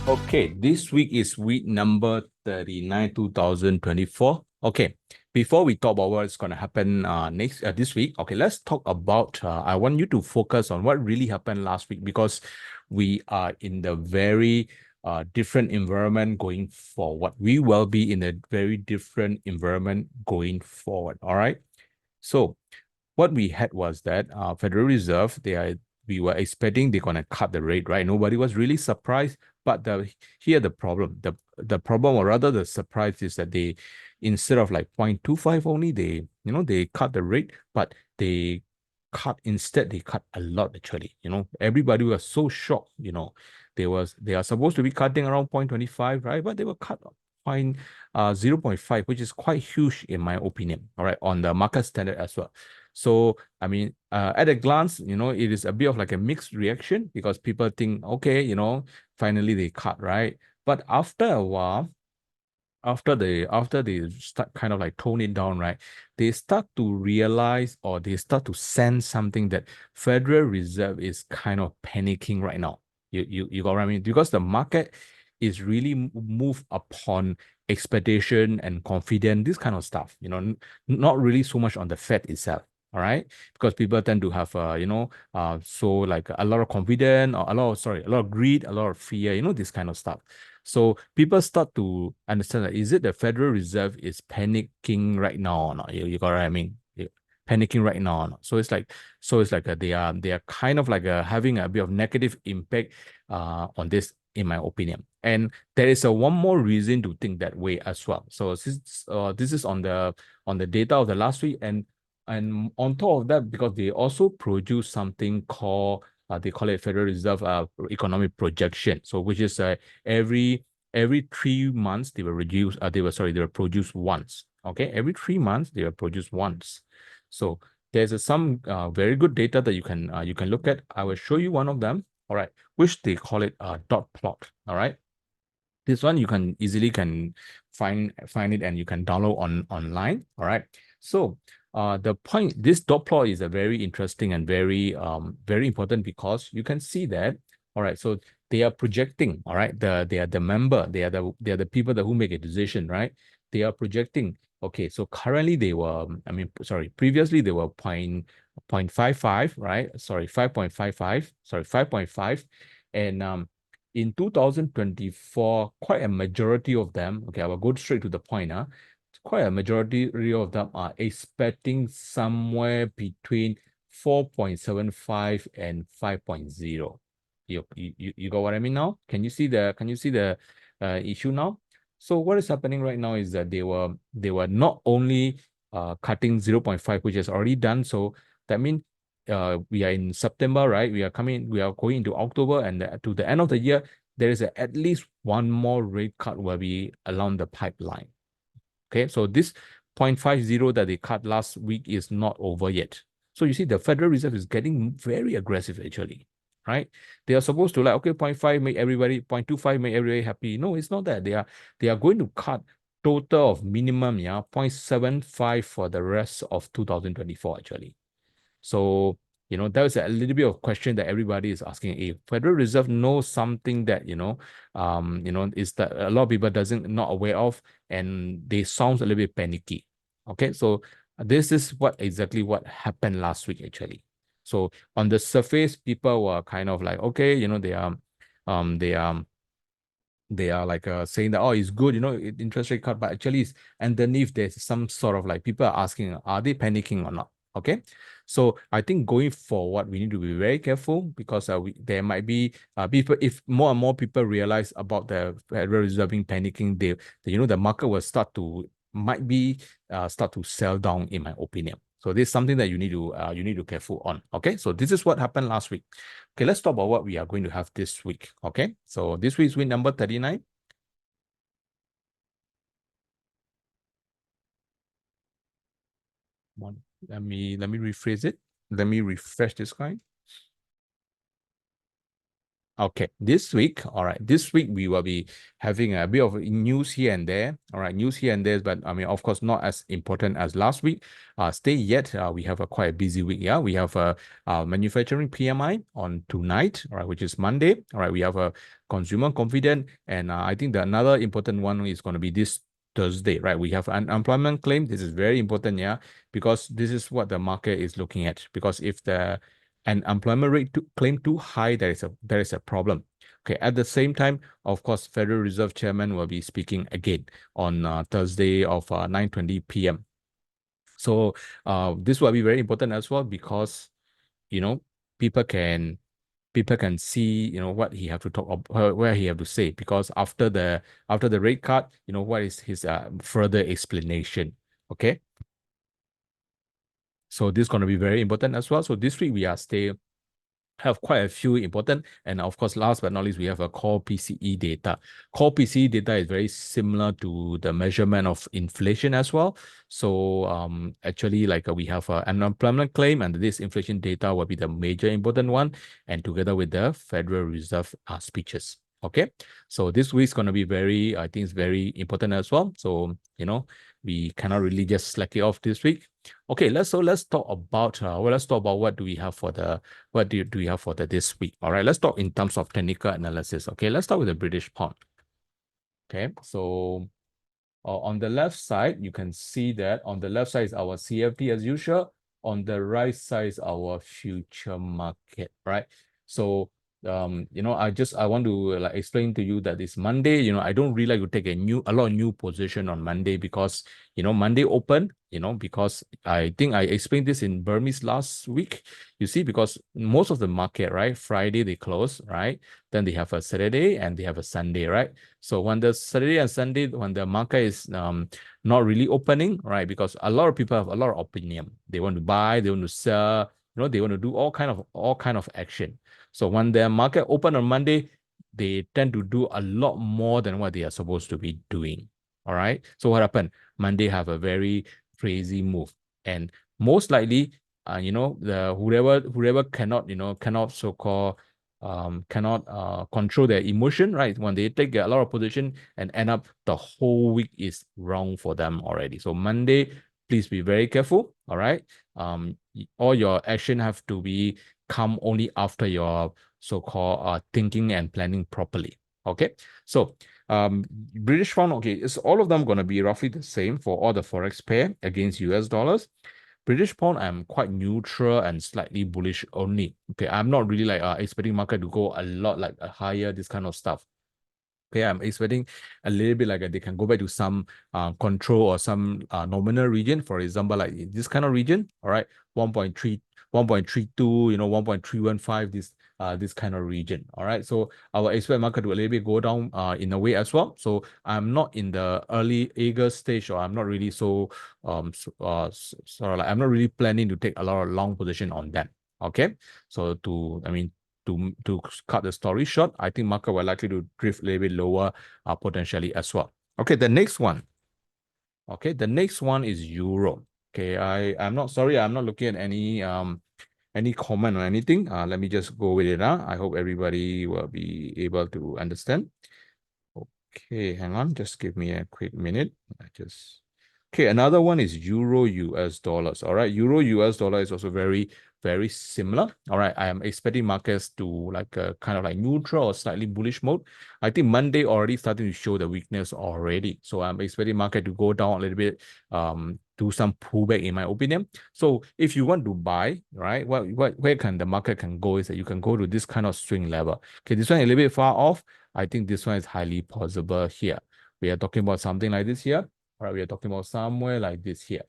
Okay, this week is week number 39, 2024. Okay, before we talk about what's going to happen this week, okay, let's talk about, I want you to focus on what really happened last week because we are in the very different environment going forward. We will be in a very different environment going forward, all right? So what we had was that Federal Reserve, we were expecting they're going to cut the rate, right? Nobody was really surprised. But here the problem, the problem, or rather the surprise, is that they, instead of like 0.25 only, they cut the rate, but they cut a lot actually. Everybody was so shocked. They are supposed to be cutting around 0.25, right? But they were cut 0.5, which is quite huge in my opinion, all right, on the market standard as well. So, I mean, at a glance, it is a bit of like a mixed reaction because people think, okay, finally they cut, right? But after a while, after they start kind of like tone it down, right? They start to realize, or they start to sense something, that Federal Reserve is kind of panicking right now. You got what I mean? Because the market is really moved upon expectation and confidence, this kind of stuff, not really so much on the Fed itself. All right, because people tend to have so like a lot of confidence, or a lot of greed, a lot of fear, this kind of stuff. So people start to understand that, is it the Federal Reserve is panicking right now or not? You got what I mean? Panicking right now or not? So it's like they are kind of like having a bit of negative impact on this, in my opinion. And there is one more reason to think that way as well. So this is on the data of the last week, and on top of that, because they also produce something called they call it Federal Reserve economic projection. So which is every 3 months they will produce once. Okay, every 3 months they will produce once. So there's some very good data that you can look at. I will show you one of them. All right, which they call it a dot plot. All right. This one you can easily find it, and you can download online. All right. So this dot plot is a very interesting and very important, because you can see that. All right. So they are projecting. All right. They are the member. They are the people who make a decision. Right. They are projecting. Okay. So currently previously they were 0.55. Right. Sorry, 5.55. Sorry, 5.5. And in 2024, quite a majority of them, okay, I will go straight to the point. Quite a majority of them are expecting somewhere between 4.75 and 5.0. You got what I mean now? Can you see the issue now? So what is happening right now is that they were not only cutting 0.5, which is already done. So that means we are in September, right? We are going into October, and to the end of the year, there is at least one more rate cut will be along the pipeline. Okay, so this 0.50 that they cut last week is not over yet. So you see, the Federal Reserve is getting very aggressive actually, right? They are supposed to, like, okay, 0.5 make everybody, 0.25 make everybody happy. No, it's not that. They are going to cut total of minimum, 0.75 for the rest of 2024 actually. So, that was a little bit of question that everybody is asking. If Federal Reserve knows something that, is that a lot of people not aware of, and they sound a little bit panicky. Okay, so this is exactly what happened last week actually. So on the surface, people were kind of like, okay, they are like saying that, oh, it's good, interest rate cut, but actually it's underneath, there's some sort of like, people are asking, are they panicking or not? Okay, so I think going forward, we need to be very careful, because there might be people, if more and more people realize about the Federal Reserve panicking, the market will start to sell down, in my opinion. So this is something that you need to careful on. Okay, so this is what happened last week. Okay, let's talk about what we are going to have this week. Okay, so this week's week number 39. Let me rephrase it. Let me refresh this guy. Okay, this week, all right, this week we will be having a bit of news here and there, all right, news here and there, but I mean, of course, not as important as last week. Stay yet, we have a quite a busy week, yeah. We have a manufacturing PMI on tonight, all right, which is Monday, all right. We have a consumer confidence, and I think another important one is going to be this Thursday, right? We have an unemployment claim. This is very important, yeah, because this is what the market is looking at. Because if the unemployment rate claim too high, there is a problem. Okay. At the same time, of course, Federal Reserve Chairman will be speaking again on Thursday of 9:20 p.m. So this will be very important as well because you know people can see what he have to talk about, where he have to say, because after the rate cut, what is his further explanation. Okay. So this is going to be very important as well. So this week we are have quite a few important, and of course, last but not least, we have a core PCE data. Core PCE data is very similar to the measurement of inflation as well. So actually, like we have an unemployment claim, and this inflation data will be the major important one, and together with the Federal Reserve speeches. Okay, so this week is going to be I think it's very important as well. So we cannot really just slack it off this week. Okay, let's talk about what do we have for the do we have for this week. All right, let's talk in terms of technical analysis. Okay, let's start with the British pound. Okay, so on the left side, you can see that on the left side is our CFD as usual. On the right side is our future market, right? So I want to like explain to you that this Monday, I don't really like to take a lot of new position on Monday because Monday open, because I think I explained this in Burmese last week. You see, because most of the market, right, Friday they close, right? Then they have a Saturday and they have a Sunday, right? So when the Saturday and Sunday, when the market is not really opening, right? Because a lot of people have a lot of opinion. They want to buy, they want to sell, they want to do all kind of action. So when the market open on Monday, they tend to do a lot more than what they are supposed to be doing. All right. So what happened? Monday have a very crazy move, and most likely, the whoever cannot so-called cannot control their emotion, right? When they take a lot of position and end up the whole week is wrong for them already. So Monday, please be very careful. All right. All your action have to be come only after your so-called thinking and planning properly. Okay. So British pound, okay, is all of them going to be roughly the same for all the Forex pair against US dollars? British pound, I'm quite neutral and slightly bullish only. Okay, I'm not really like expecting market to go a lot like higher, this kind of stuff. Okay, I'm expecting a little bit like they can go back to some control or some nominal region. For example, like this kind of region, all right, 1.3, 1.32, 1.315, this kind of region. All right. So our expect market to a little bit go down in a way as well. So I'm not in the early eager stage, or I'm not really sort of like I'm not really planning to take a lot of long position on that. Okay. So to cut the story short, I think market will likely to drift a little bit lower potentially as well. Okay, the next one. Okay, the next one is Euro. Okay, I'm not looking at any comment or anything. Let me just go with it. I hope everybody will be able to understand. Okay, hang on, just give me a quick minute. Okay, another one is Euro US dollars. All right, Euro US dollar is also very, very similar. All right, I am expecting markets to like a kind of like neutral or slightly bullish mode. I think Monday already starting to show the weakness already. So I'm expecting market to go down a little bit, do some pullback in my opinion. So if you want to buy, right, where can the market can go is that you can go to this kind of swing level. Okay, this one a little bit far off. I think this one is highly possible here. We are talking about something like this here. All right, we are talking about somewhere like this here.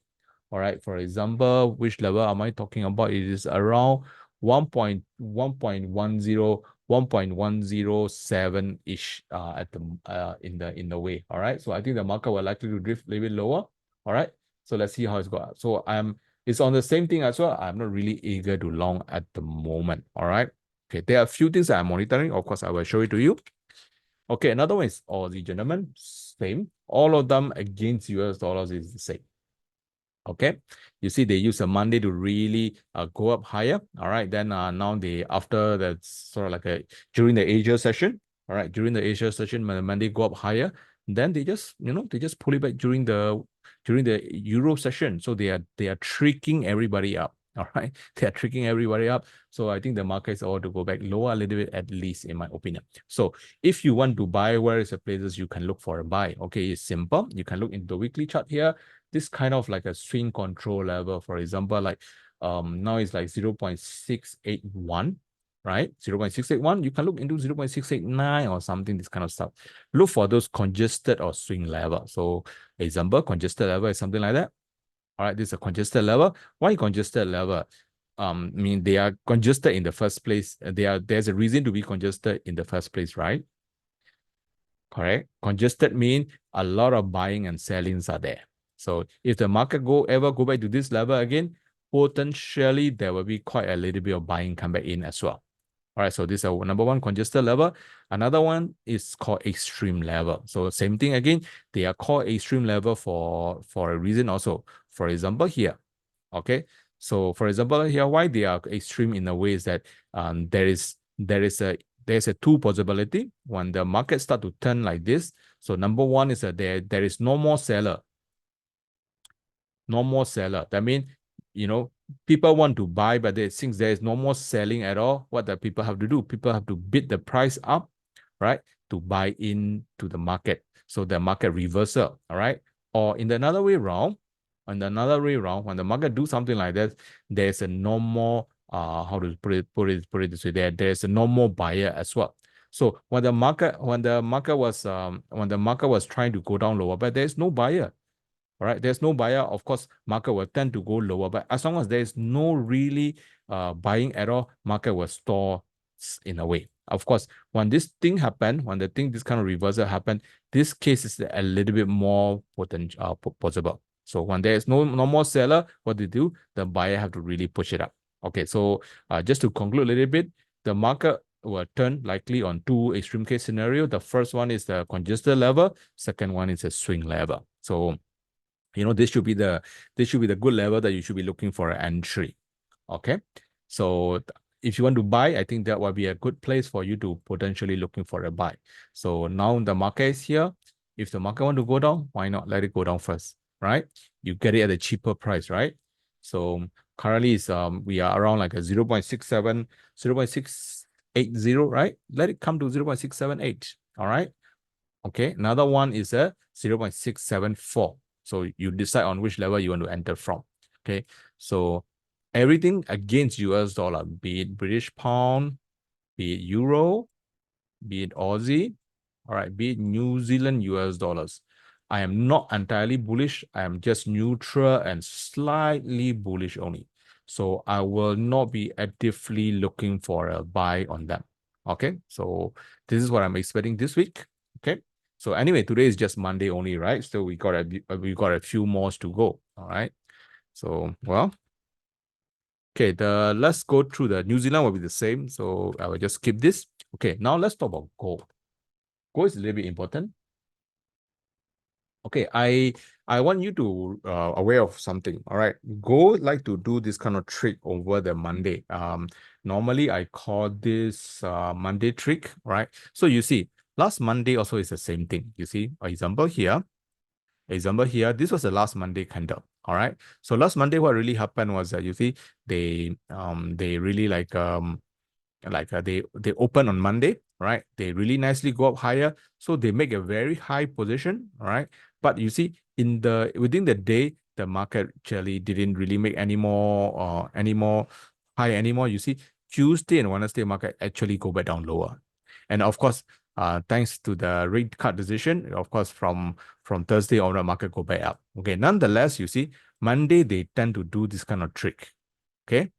All right, for example, which level am I talking about? It is around 1.107-ish at the in the way. All right, so I think the market will likely to drift a little bit lower. All right, so let's see how it's going. So it's on the same thing as well. I'm not really eager to long at the moment. All right, okay, there are a few things that I'm monitoring. Of course, I will show it to you. Okay, another one is Aussie, gentlemen. Same. All of them against US dollars is the same. Okay, you see they use a Monday to really go up higher. All right, then now they after that sort of like a during the Asia session. All right, during the Asia session, when the Monday go up higher, then they just they just pull it back during the Euro session. So they are tricking everybody up. All right, they are tricking everybody up. So I think the markets ought to go back lower a little bit, at least in my opinion. So if you want to buy, where is the places you can look for a buy? Okay, it's simple. You can look into the weekly chart here. This kind of like a swing control level, for example, like now it's like 0.681, right? 0.681. You can look into 0.689 or something, this kind of stuff. Look for those congested or swing level. So example, congested level is something like that. All right, this is a congested level. Why congested level? I mean, they are congested in the first place. There's a reason to be congested in the first place, right? Correct. Congested mean a lot of buying and sellings are there. So if the market ever go back to this level again, potentially there will be quite a little bit of buying come back in as well. All right, so this is number one, congested level. Another one is called extreme level. So same thing again, they are called extreme level for a reason also. For example, here, okay. So for example, here, why they are extreme in a way is that there's a two possibility when the market start to turn like this. So number one is that there is no more seller. No more seller. That means, people want to buy, but since there is no more selling at all, what the people have to do? People have to bid the price up, right, to buy into the market. So the market reversal, all right? Or in another way around, when the market do something like that, there's a no more how to put it this way, there's a no more buyer as well. So when the market was trying to go down lower, but there's no buyer. All right, there's no buyer, of course, market will tend to go lower. But as long as there is no really buying at all, market will store in a way. Of course, when this kind of reversal happen, this case is a little bit more possible. So when there is no more seller, what they do, the buyer have to really push it up. Okay, so just to conclude a little bit, the market will turn likely on two extreme case scenario. The first one is the congested level. Second one is a swing level. So this should be the good level that you should be looking for an entry. Okay, so if you want to buy, I think that will be a good place for you to potentially looking for a buy. So now the market is here. If the market want to go down, why not let it go down first, right? You get it at a cheaper price, right? So currently is we are around like a 0.67, 0.680, right? Let it come to 0.678. All right. Okay, another one is a 0.674. So you decide on which level you want to enter from. Okay, so everything against US dollar, be it British pound, be it euro, be it Aussie, all right, be it New Zealand US dollars. I am not entirely bullish. I am just neutral and slightly bullish only. So I will not be actively looking for a buy on them. Okay, so this is what I'm expecting this week. Okay, so anyway, today is just Monday only, right? So we got a few more to go. All right. So well, okay. Let's go through the New Zealand will be the same. So I will just skip this. Okay, now let's talk about gold. Gold is a little bit important. Okay, I want you to aware of something. All right, gold like to do this kind of trick over the Monday. Normally I call this Monday trick, right? So you see, last Monday also is the same thing. You see, example here, this was the last Monday candle. All right. So last Monday, what really happened was that you see they really they open on Monday, right? They really nicely go up higher, so they make a very high position, all right? But you see, within the day, the market actually didn't really make any more high anymore. You see, Tuesday and Wednesday market actually go back down lower, and of course, thanks to the rate cut decision, of course, from Thursday on, the market go back up. Okay, nonetheless, you see, Monday they tend to do this kind of trick. Okay,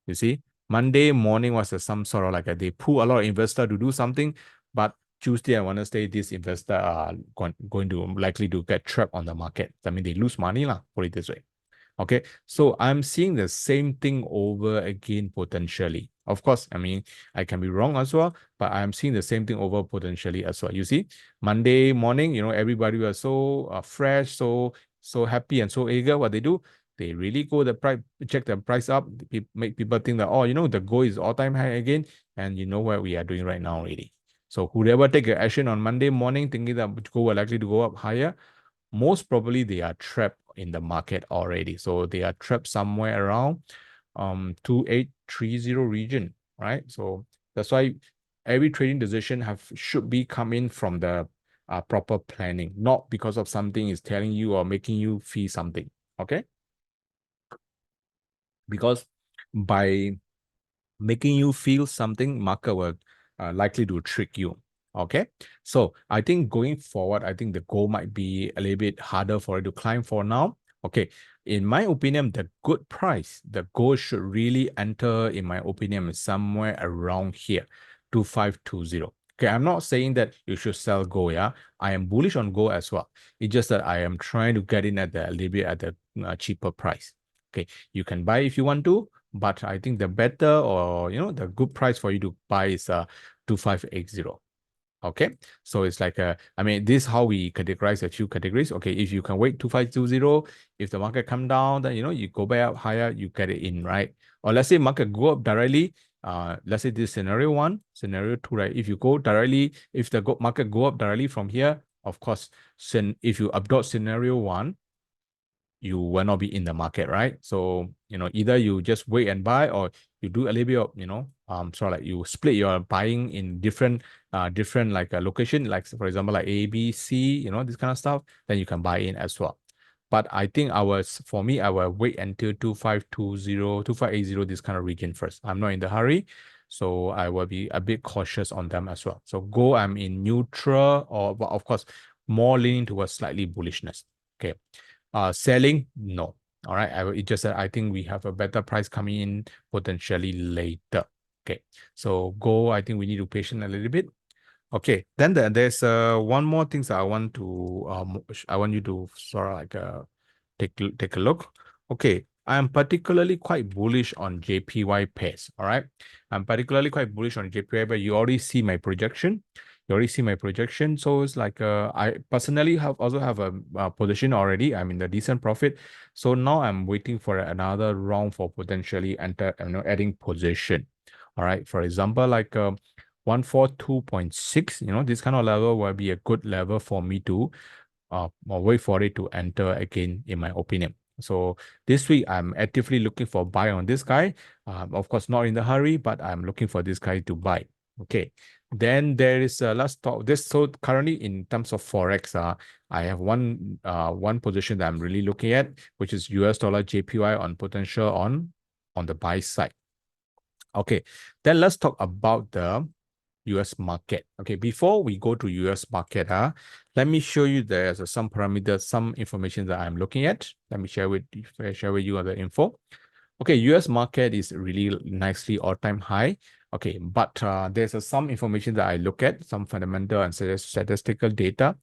you see, Monday morning was some sort of like they pull a lot of investor to do something, but Tuesday and Wednesday, these investor are going to likely to get trapped on the market. I mean, they lose money lah, put it this way. Okay, so I'm seeing the same thing over again potentially. Of course, I mean, I can be wrong as well, but I'm seeing the same thing over potentially as well. You see, Monday morning, everybody was so fresh, so happy and so eager. What they do, they really go the price, check the price up, make people think that, oh, you know, the gold is all-time high again, and you know what we are doing right now already. So whoever take an action on Monday morning thinking that gold are likely to go up higher, most probably they are trapped in the market already. So they are trapped somewhere around 2830 region, right? So that's why every trading decision should be coming from the proper planning, not because of something is telling you or making you feel something. Okay, because by making you feel something, market will likely to trick you. Okay, so I think going forward, I think the goal might be a little bit harder for it to climb for now. Okay, in my opinion, the good price, the gold should really enter, in my opinion, somewhere around here, 2520. Okay, I'm not saying that you should sell gold. Yeah, I am bullish on gold as well. It's just that I am trying to get in at the a little bit at the cheaper price. Okay, you can buy if you want to, but I think the better, or you know, the good price for you to buy is 2580. Okay, so it's like I mean, this is how we categorize a few categories. Okay, if you can wait 2520, if the market come down, then you know, you go back up higher, you get it in, right? Or let's say market go up directly. Let's say this scenario one, scenario two, right? If you go directly, if the market go up directly from here, of course, if you adopt scenario one, you will not be in the market, right? So, you know, either you just wait and buy, or you do a little bit of, you know, sort of like you split your buying in different like a location, like for example, like A, B, C, you know, this kind of stuff, then you can buy in as well. But I think for me, I will wait until 2520, 2580, this kind of region first. I'm not in the hurry. So I will be a bit cautious on them as well. So gold, I'm in neutral, or but of course, more leaning towards slightly bullishness. Okay. Selling, no. All right. It just that I think we have a better price coming in potentially later. Okay. So gold, I think we need to patient a little bit. Okay. Then there's one more things I want to I want you to sort of like take a look. Okay. I'm particularly quite bullish on JPY pairs. All right. I'm particularly quite bullish on JPY, but you already see my projection. You already see my projection. So it's like I personally also have a position already. I'm in the decent profit. So now I'm waiting for another round for potentially adding position. All right. For example, like 142.6, you know, this kind of level will be a good level for me to or wait for it to enter again, in my opinion. So this week, I'm actively looking for buy on this guy. Of course, not in the hurry, but I'm looking for this guy to buy. Okay. Then there is let's talk this. So currently in terms of Forex, I have one position that I'm really looking at, which is US dollar JPY on potential on the buy side. Okay. Then let's talk about the US market. Okay, before we go to US market, let me show you there's some parameters, some information that I'm looking at. Let me share with you the info. Okay, US market is really nicely all-time high. Okay, but there's some information that I look at, some fundamental and statistical data.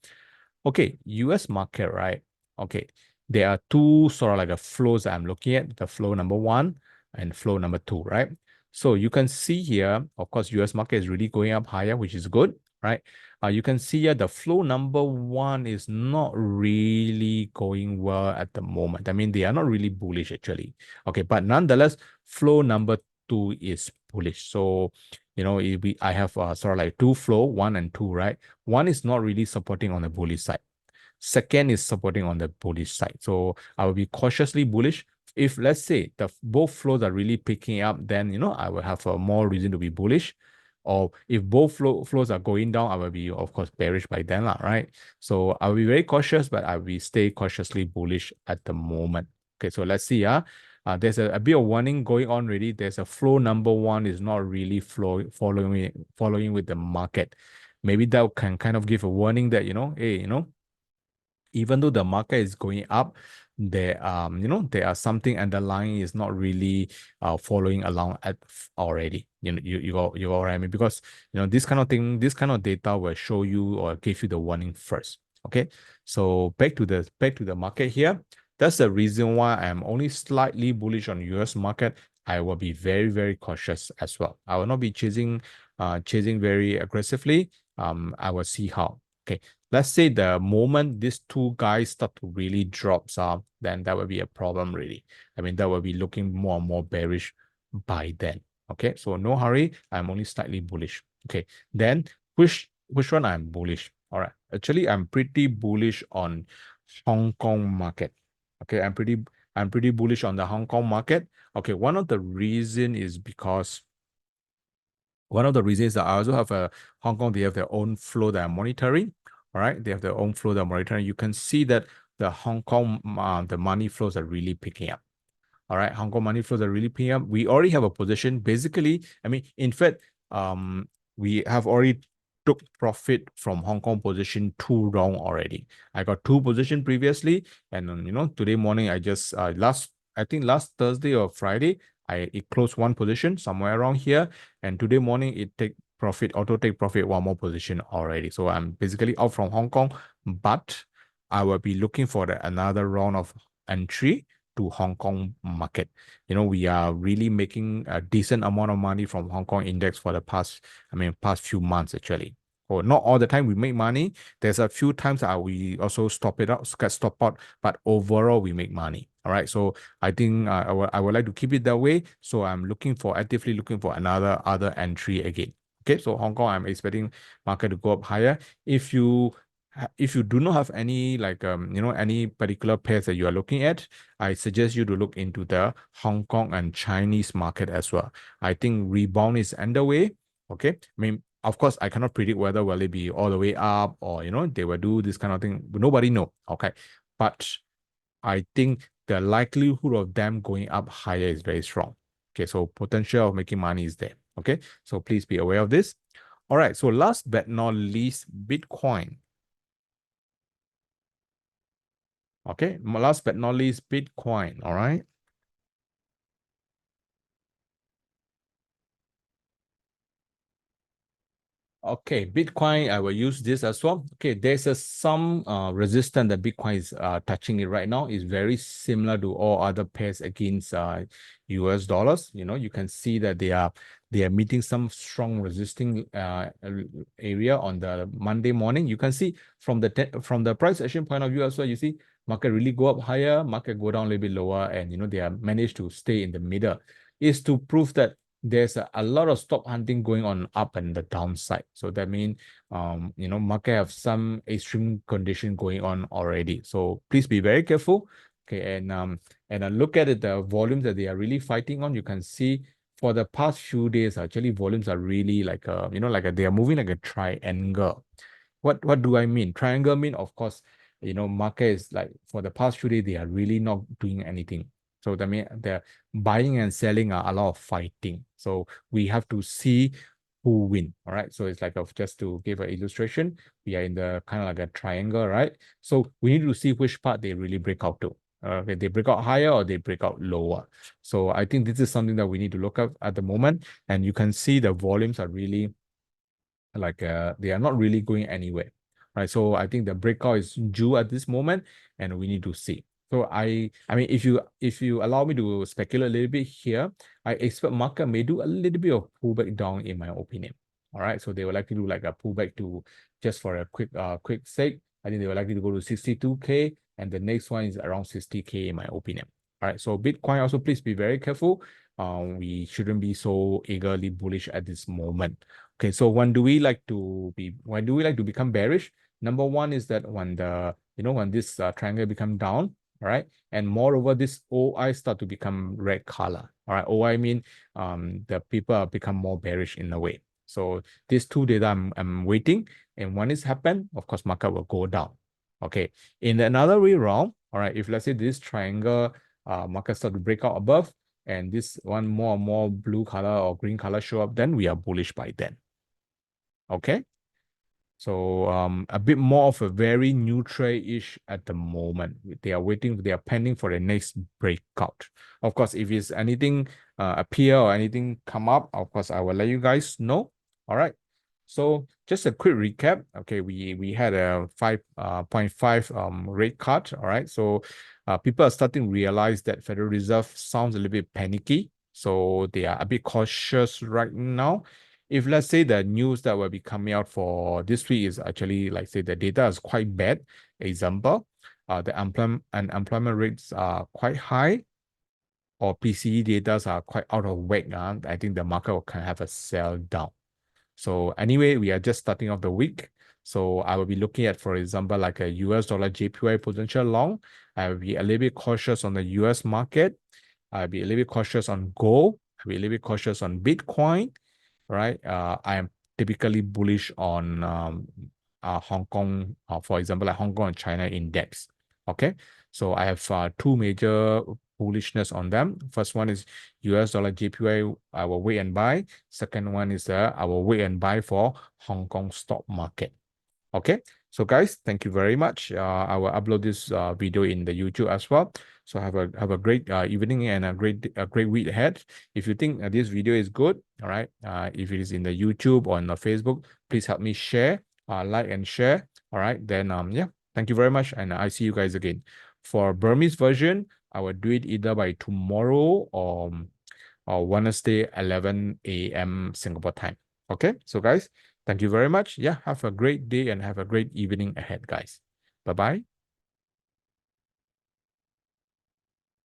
Okay, US market, right? Okay, there are two sort of like a flows that I'm looking at, the flow number one and flow number two, right? So you can see here, of course, US market is really going up higher, which is good, right? You can see here the flow number one is not really going well at the moment. I mean, they are not really bullish actually. Okay, but nonetheless, flow number two is bullish. So, you know, I have sort of like two flow, one and two, right? One is not really supporting on the bullish side. Second is supporting on the bullish side. So I will be cautiously bullish. If let's say both flows are really picking up, then you know I will have a more reason to be bullish. Or if both flows are going down, I will be of course bearish by then, right? So I will be very cautious, but I will stay cautiously bullish at the moment. Okay, so let's see. There's a bit of warning going on already. There's a flow number one is not really following with the market. Maybe that can kind of give a warning that, you know, hey, you know, even though the market is going up, there you know, there are something underlying is not really following along at already. You know, you got what I mean? Because you know, this kind of thing, this kind of data will show you or give you the warning first. Okay, so back to the market here. That's the reason why I'm only slightly bullish on US market. I will be very, very cautious as well. I will not be chasing very aggressively. I will see how. Okay, let's say the moment these two guys start to really drop some, then that will be a problem really. I mean, that will be looking more and more bearish by then. Okay, so no hurry. I'm only slightly bullish. Okay, then which one I'm bullish? All right, actually, I'm pretty bullish on Hong Kong market. Okay, I'm pretty bullish on the Hong Kong market. Okay, one of the reason is because one of the reasons that I also have a Hong Kong, they have their own flow that I'm monitoring. All right, they have their own flow that I'm monitoring. You can see that the Hong Kong, the money flows are really picking up. All right, Hong Kong money flows are really picking up. We already have a position. Basically, I mean, in fact, we have already took profit from Hong Kong position 2 round already. I got 2 position previously, and today morning I just I think last Thursday or Friday it closed 1 position somewhere around here, and today morning it auto take profit 1 more position already. So I'm basically out from Hong Kong, but I will be looking for another round of entry to Hong Kong market. We are really making a decent amount of money from Hong Kong index for the past few months actually. Or not all the time we make money. There's a few times that we also stop out, but overall we make money. All right. So I think I would like to keep it that way. So I'm actively looking for other entry again. Okay. So Hong Kong, I'm expecting market to go up higher. If you do not have any any particular pairs that you are looking at, I suggest you to look into the Hong Kong and Chinese market as well. I think rebound is underway. Okay. I mean, of course, I cannot predict whether will it be all the way up or they will do this kind of thing. Nobody know. Okay. But I think the likelihood of them going up higher is very strong. Okay. So potential of making money is there. Okay. So please be aware of this. All right. So last but not least, Bitcoin. Okay, last but not least, Bitcoin. All right. Okay, Bitcoin, I will use this as well. Okay, there's some resistance that Bitcoin is touching it right now. Is very similar to all other pairs against US dollars. You can see that they are meeting some strong resisting area on the Monday morning. You can see from the price action point of view as well. You see market really go up higher, market go down a little bit lower, and they are managed to stay in the middle. Is to prove that there's a lot of stop hunting going on up and the downside. So that means, market have some extreme condition going on already. So please be very careful. Okay, and look at it, the volumes that they are really fighting on. You can see for the past few days, actually volumes are really they are moving like a triangle. What do I mean? Triangle mean, of course, market is like for the past few days, they are really not doing anything. So that means the buying and selling are a lot of fighting. So we have to see who win. All right. So it's like just to give an illustration, we are in the kind of like a triangle, right? So we need to see which part they really break out to. Okay, they break out higher or they break out lower. So I think this is something that we need to look at the moment. And you can see the volumes are really they are not really going anywhere, right? So I think the breakout is due at this moment, and we need to see. So I mean, if you allow me to speculate a little bit here, I expect market may do a little bit of pullback down, in my opinion. All right, so they will likely do like a pullback to just for a quick sake. I think they will likely to go to 62K, and the next one is around 60K, in my opinion. All right, so Bitcoin also, please be very careful. We shouldn't be so eagerly bullish at this moment. Okay, so when do we like to become bearish? Number one is that when when this triangle become down, all right, and moreover this OI start to become red color. All right, OI mean the people are become more bearish in a way. So these two data I'm waiting, and when it's happened, of course market will go down. Okay, in another way around, all right, if let's say this triangle market start to break out above, and this one more and more blue color or green color show up, then we are bullish by then. Okay, so a bit more of a very neutral-ish at the moment. They are pending for the next breakout. Of course, if it's anything appear or anything come up, of course I will let you guys know. All right, so just a quick recap. Okay, we had a 5.5 rate cut. All right, so people are starting to realize that Federal Reserve sounds a little bit panicky, so they are a bit cautious right now. if let's say the news that will be coming out for this week is actually, like say, the data is quite bad, example, the unemployment rates are quite high, or PCE data are quite out of whack, I think the market will kind of have a sell down. So anyway, we are just starting off the week. So I will be looking at, for example, like a US dollar JPY potential long. I will be a little bit cautious on the US market. I'll be a little bit cautious on gold. I'll be a little bit cautious on Bitcoin, right? I am typically bullish on Hong Kong, for example, like Hong Kong and China index. Okay, so I have two major bullishness on them. First one is US dollar JPY, I will wait and buy. Second one is I will wait and buy for Hong Kong stock market. Okay, so guys, thank you very much. I will upload this video in the YouTube as well. So have a great evening and a great week ahead. If you think this video is good, all right, if it is in the YouTube or on the Facebook, please help me share, like and share. All right, then yeah, thank you very much, and I see you guys again. For Burmese version, I will do it either by tomorrow or Wednesday 11 a.m. Singapore time. Okay, so guys, thank you very much. Yeah, have a great day and have a great evening ahead, guys. Bye-bye.